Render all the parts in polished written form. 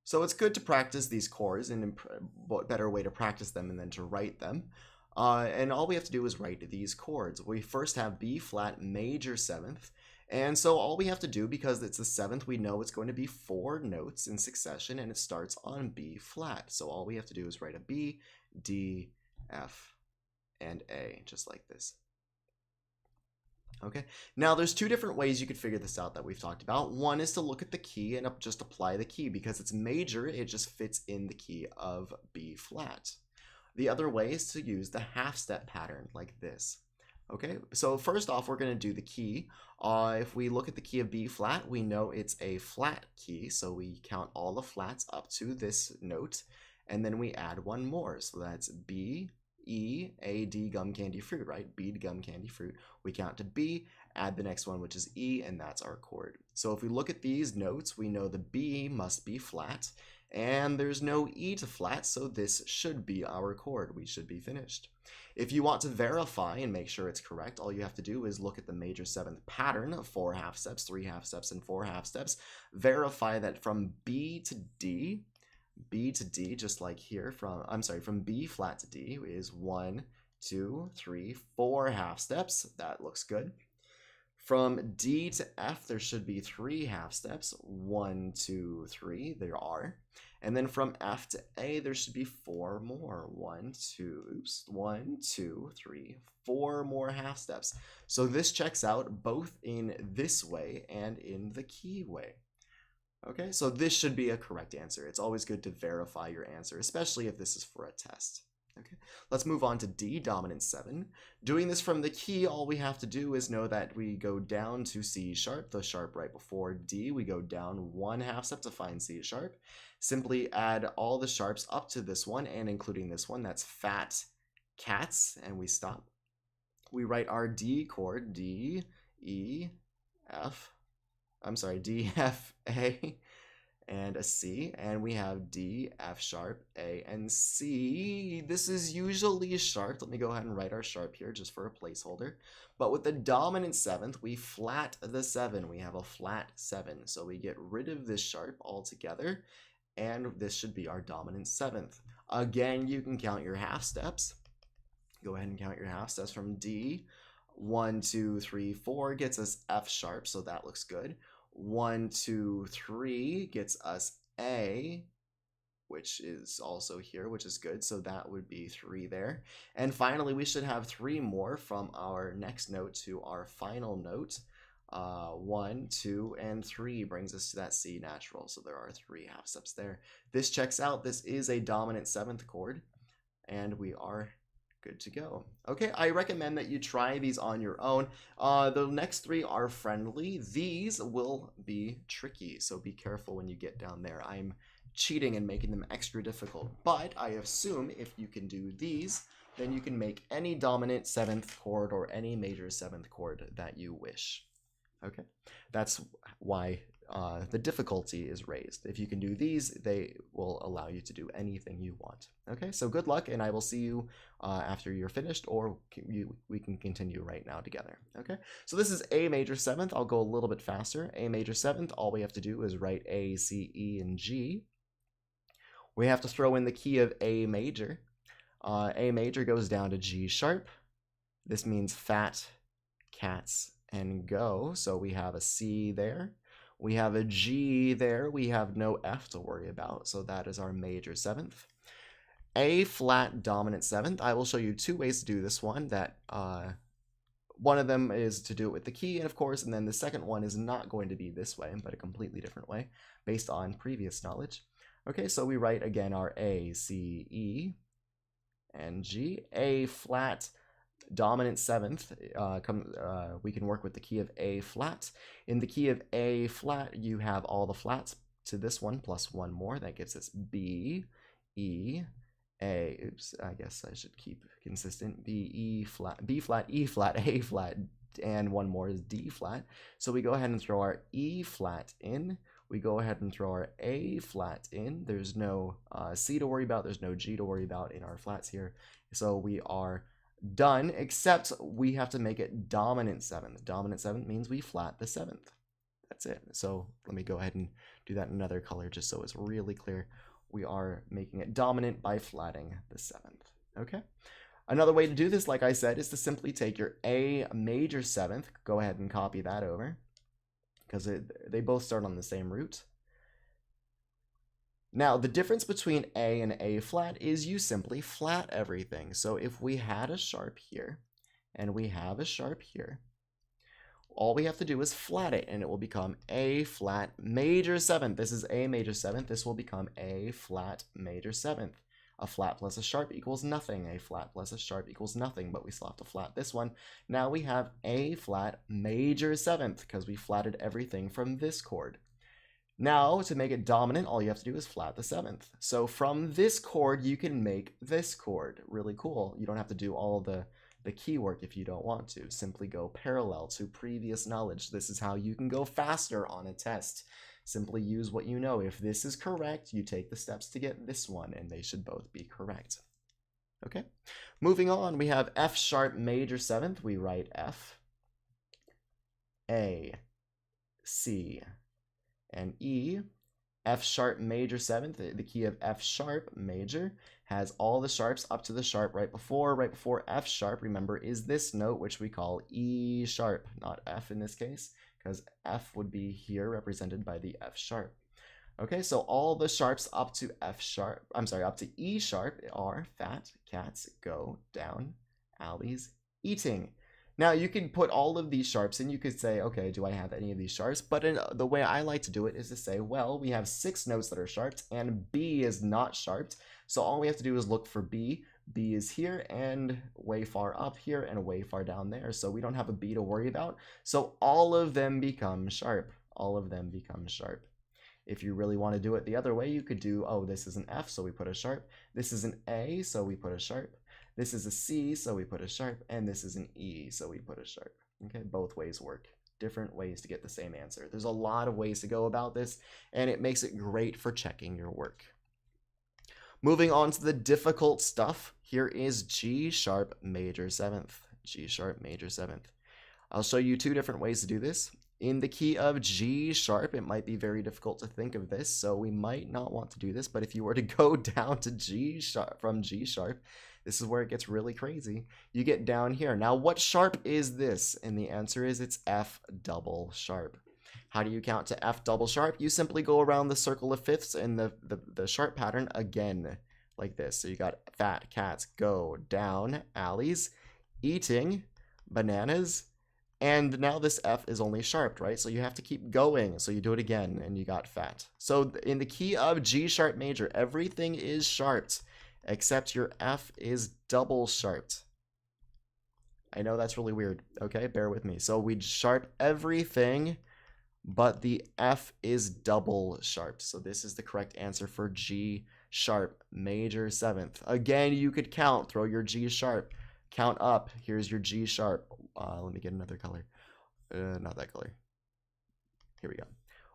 So it's good to practice these chords, and what better way to practice them than to write them. And all we have to do is write these chords. We first have B flat major seventh. And so all we have to do, because it's the seventh, we know it's going to be 4 notes in succession, and it starts on B flat. So all we have to do is write a B, D, F, and A, just like this. Okay, now there's 2 different ways you could figure this out that we've talked about. One is to look at the key and just apply the key. Because it's major, it just fits in the key of B flat. The other way is to use the half step pattern like this. Okay, so first off, we're going to do the key. If we look at the key of B flat, we know it's a flat key, so we count all the flats up to this note, and then we add one more. So that's B, E, A, D, gum, candy, fruit, right? B, gum, candy, fruit. We count to B, add the next one, which is E, and that's our chord. So if we look at these notes, we know the B must be flat, and there's no E to flat, so this should be our chord. We should be finished. If you want to verify and make sure it's correct, all you have to do is look at the major seventh pattern of 4 half steps, 3 half steps, and 4 half steps. Verify that from B to D, just like here, from B flat to D is 1, 2, 3, 4 half steps. That looks good. From D to F, there should be 3 half steps. 1, 2, 3, there are. And then from F to A, there should be 4 more. 1, 2, 3, 4 more half steps. So this checks out both in this way and in the key way. Okay, so this should be a correct answer. It's always good to verify your answer, especially if this is for a test. Okay, let's move on to D, dominant 7. Doing this from the key, all we have to do is know that we go down to C sharp, the sharp right before D. We go down 1 half step to find C sharp. Simply add all the sharps up to this one, and including this one, that's fat cats, and we stop. We write our D chord, D, F, A, and a C, and we have D, F sharp, A, and C. This is usually sharp. Let me go ahead and write our sharp here just for a placeholder. But with the dominant 7th, we flat the 7. We have a flat 7. So we get rid of this sharp altogether, and this should be our dominant 7th. Again, you can count your half steps. Go ahead and count your half steps from D. 1, 2, 3, 4 gets us F sharp, so that looks good. 1, 2, 3 gets us A, which is also here, which is good. So that would be 3 there. And finally, we should have 3 more from our next note to our final note. 1, 2, and 3 brings us to that C natural. So there are 3 half steps there. This checks out. This is a dominant 7th chord, and we are good to go. Okay, I recommend that you try these on your own. The next 3 are friendly. These will be tricky, so be careful when you get down there. I'm cheating and making them extra difficult, but I assume if you can do these, then you can make any dominant 7th chord or any major 7th chord that you wish. Okay, that's why the difficulty is raised. If you can do these, they will allow you to do anything you want. Okay, so good luck, and I will see you after you're finished, or we can continue right now together. Okay, so this is A major 7th. I'll go a little bit faster. A major 7th, all we have to do is write A, C, E, and G. We have to throw in the key of A major. A major goes down to G sharp. This means fat, cats, and go. So we have a C there. We have a G there. We have no F to worry about. So that is our major 7th. A flat dominant 7th. I will show you 2 ways to do this one. That one of them is to do it with the key, and of course, and then the second one is not going to be this way, but a completely different way based on previous knowledge. Okay, so we write again our A, C, E, and G. A flat dominant 7th, we can work with the key of A flat. In the key of A flat, you have all the flats to this one plus 1 more. That gives us B, E, A. Oops, I guess I should keep consistent. B, E flat, B flat, E flat, A flat, and 1 more is D flat. So we go ahead and throw our E flat in. We go ahead and throw our A flat in. There's no C to worry about. There's no G to worry about in our flats here. So we are done, except we have to make it dominant 7th. Dominant 7th means we flat the 7th. That's it. So let me go ahead and Do that in another color just so it's really clear. We are making it dominant by flatting the 7th. Okay? Another way to do this, like I said, is to simply take your A major 7th. Go ahead and copy that over because they both start on the same root. Now, the difference between A and A flat is you simply flat everything. So if we had a sharp here and we have a sharp here, all we have to do is flat it, and it will become A flat major 7th. This is A major 7th. This will become A flat major 7th. A flat plus a sharp equals nothing. A flat plus a sharp equals nothing, but we still have to flat this one. Now we have A flat major 7th because we flatted everything from this chord. Now, to make it dominant, all you have to do is flat the 7th. So from this chord, you can make this chord. Really cool. You don't have to do all the key work if you don't want to. Simply go parallel to previous knowledge. This is how you can go faster on a test. Simply use what you know. If this is correct, you take the steps to get this one, and they should both be correct. Okay? Moving on, we have F sharp major 7th. We write F, A, C, and E. F sharp major 7th, the key of F sharp major, has all the sharps up to the sharp right before F sharp, remember, is this note, which we call E sharp, not F in this case, because F would be here represented by the F sharp. Okay, so all the sharps up to up to E sharp are fat, cats, go, down, alleys, eating. Now, you can put all of these sharps and you could say, okay, do I have any of these sharps? But the way I like to do it is to say, well, we have 6 notes that are sharped and B is not sharped. So all we have to do is look for B. B is here and way far up here and way far down there. So we don't have a B to worry about. So all of them become sharp. All of them become sharp. If you really want to do it the other way, you could do, oh, this is an F, so we put a sharp. This is an A, so we put a sharp. This is a C, so we put a sharp, and this is an E, so we put a sharp. Okay, both ways work. Different ways to get the same answer. There's a lot of ways to go about this, and it makes it great for checking your work. Moving on to the difficult stuff, here is G sharp major 7th. G sharp major 7th. I'll show you 2 different ways to do this. In the key of G sharp, it might be very difficult to think of this, so we might not want to do this, but if you were to go down to G sharp from G sharp, this is where it gets really crazy. You get down here. Now, what sharp is this? And the answer is it's F double sharp. How do you count to F double sharp? You simply go around the circle of fifths in the sharp pattern again, like this. So you got fat, cats, go, down, alleys, eating, bananas, and now this F is only sharped, right? So you have to keep going. So you do it again, and you got fat. So in the key of G sharp major, everything is sharped, except your F is double sharped. I know that's really weird, okay? Bear with me. So we sharp everything, but the F is double sharped. So this is the correct answer for G sharp major 7th. Again, you could count, throw your G sharp, count up. Here's your G sharp. Let me get another color. Not that color. Here we go.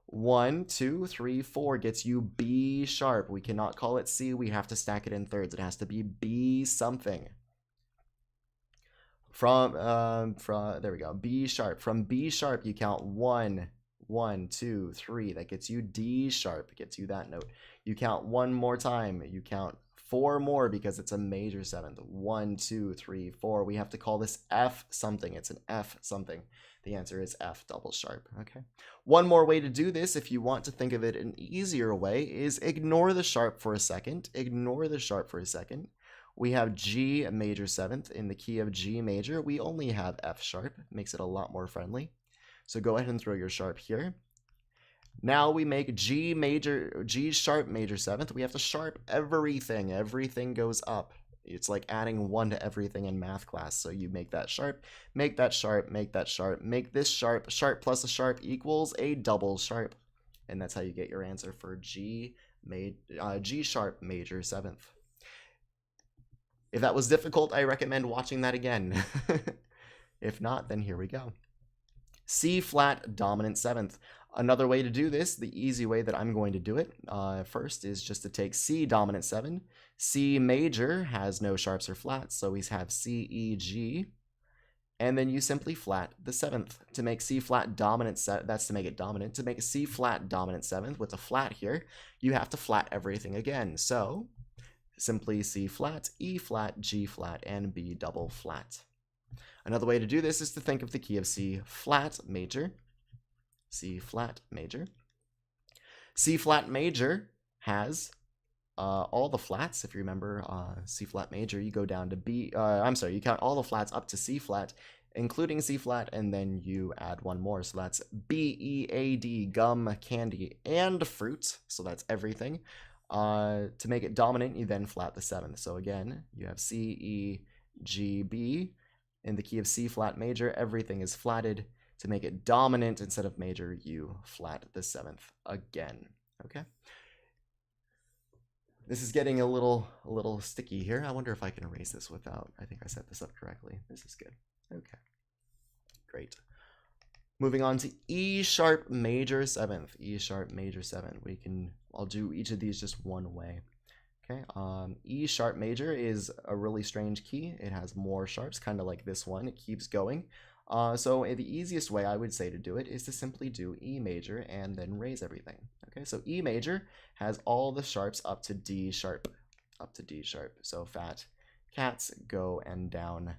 1, 2, 3, 4 gets you B sharp. We cannot call it C. We have to stack it in thirds. It has to be B something. There we go. B sharp. From B sharp, you count 1, 1, 2, 3. That gets you D sharp. Gets you that note. You count 1 more time. You count 4 more because it's a major 7th. 1, 2, 3, 4. We have to call this F something. It's an F something. The answer is F double sharp. Okay. One more way to do this, if you want to think of it an easier way, is ignore the sharp for a second. Ignore the sharp for a second. We have G major 7th. In the key of G major, we only have F sharp. Makes it a lot more friendly. So go ahead and throw your sharp here. Now we make G sharp major 7th. We have to sharp everything. Everything goes up. It's like adding 1 to everything in math class. So you make that sharp, make that sharp, make that sharp, make this sharp. Sharp plus a sharp equals a double sharp. And that's how you get your answer for G sharp major 7th. If that was difficult, I recommend watching that again. If not, then here we go. C flat dominant 7th. Another way to do this, the easy way that I'm going to do it first, is just to take C dominant 7. C major has no sharps or flats, so we have C, E, G. and then you simply flat the 7th. To make C flat dominant, that's to make it dominant. To make C flat dominant 7th with a flat here, you have to flat everything again. So simply C flat, E flat, G flat, and B double flat. Another way to do this is to think of the key of C flat major. C flat major. C flat major has all the flats. If you remember C flat major, you go down to B, you count all the flats up to C flat, including C flat, and then you add one more. So that's B, E, A, D, gum, candy, and fruit. So that's everything. To make it dominant, you then flat the 7th. So again, you have C, E, G, B. In the key of C flat major, everything is flatted. To make it dominant instead of major, you flat the 7th again. Okay. This is getting a little sticky here. I wonder if I can erase this without, I think I set this up correctly. This is good. Okay, great. Moving on to E sharp major 7th. E sharp major 7th. I'll do each of these just one way. Okay, E sharp major is a really strange key. It has more sharps, kind of like this one. It keeps going. So the easiest way I would say to do it is to simply do E major and then raise everything. Okay, so E major has all the sharps up to D sharp, So fat cats go and down.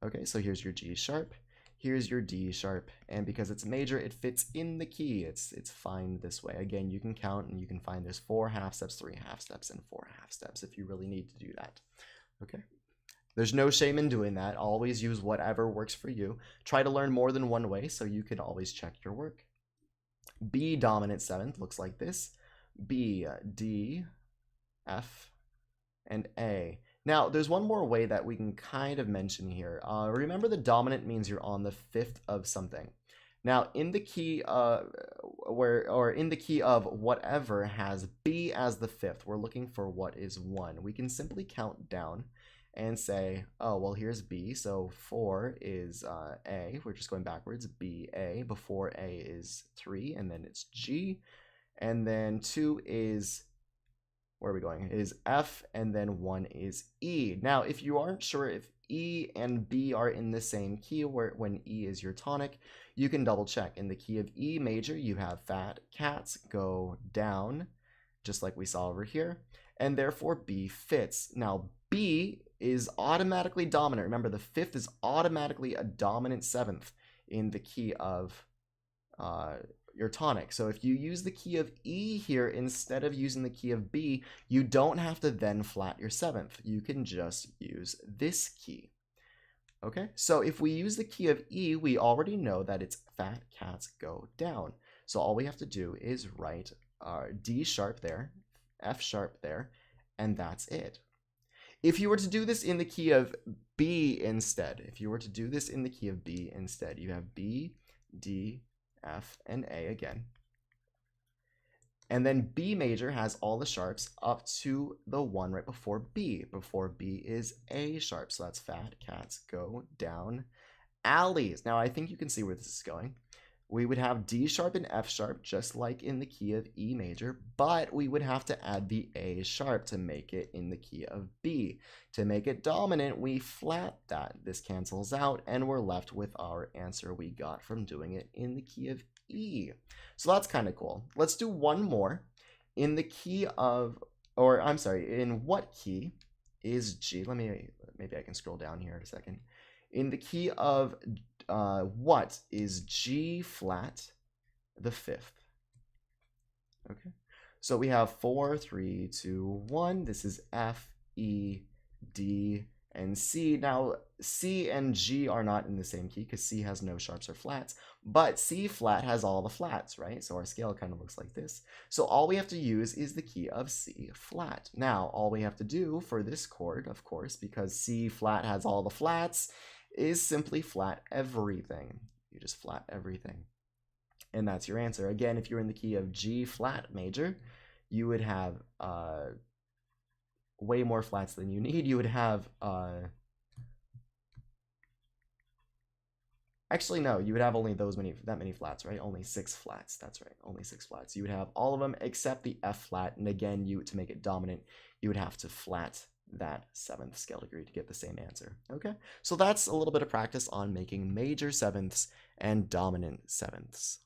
Okay, so here's your G sharp, here's your D sharp, and because it's major, it fits in the key. It's fine this way. Again, you can count and you can find there's 4 half steps, 3 half steps, and 4 half steps if you really need to do that. Okay. There's no shame in doing that. Always use whatever works for you. Try to learn more than one way so you can always check your work. B dominant 7th looks like this. B, D, F, and A. Now, there's one more way that we can kind of mention here. Remember, the dominant means you're on the 5th of something. Now, in the key in the key of whatever has B as the 5th, we're looking for what is 1. We can simply count down and say, oh, well, here's B, so 4 is A. We're just going backwards. B, A. Before A is 3, and then it's G. And then 2 is, where are we going? Is F, and then 1 is E. Now, if you aren't sure if E and B are in the same key, when E is your tonic, you can double check. In the key of E major, you have fat cats go down, just like we saw over here, and therefore B fits. Now, B is automatically dominant. Remember, the 5th is automatically a dominant 7th in the key of your tonic. So if you use the key of E here instead of using the key of B, you don't have to then flat your 7th. You can just use this key. Okay, so if we use the key of E, we already know that it's fat cats go down. So all we have to do is write D sharp there, F sharp there, and that's it. If you were to do this in the key of B instead, you have B, D, F, and A again. And then B major has all the sharps up to the 1 right before B. Before B is A sharp, so that's fat cats go down alleys. Now I think you can see where this is going. We would have D sharp and F sharp just like in the key of E major, but we would have to add the A sharp to make it in the key of B. To make it dominant, we flat that. This cancels out, and we're left with our answer we got from doing it in the key of E. So that's kind of cool. Let's do one more. In the key of, or I'm sorry, in what key is G? Maybe I can scroll down here a second. In the key of what is G flat the 5th? Okay, so we have 4, 3, 2, 1. This is F, E, D, and C. Now, C and G are not in the same key because C has no sharps or flats, but C flat has all the flats, right? So our scale kind of looks like this. So all we have to use is the key of C flat. Now, all we have to do for this chord, of course, because C flat has all the flats, is simply flat everything. You just flat everything. And that's your answer. Again, if you're in the key of G flat major, you would have way more flats than you need. You would have actually no, you would have only that many flats, right? Only 6 flats. That's right, only 6 flats. You would have all of them except the F flat, and again, to make it dominant, you would have to flat that seventh scale degree to get the same answer. Okay, so that's a little bit of practice on making major sevenths and dominant sevenths.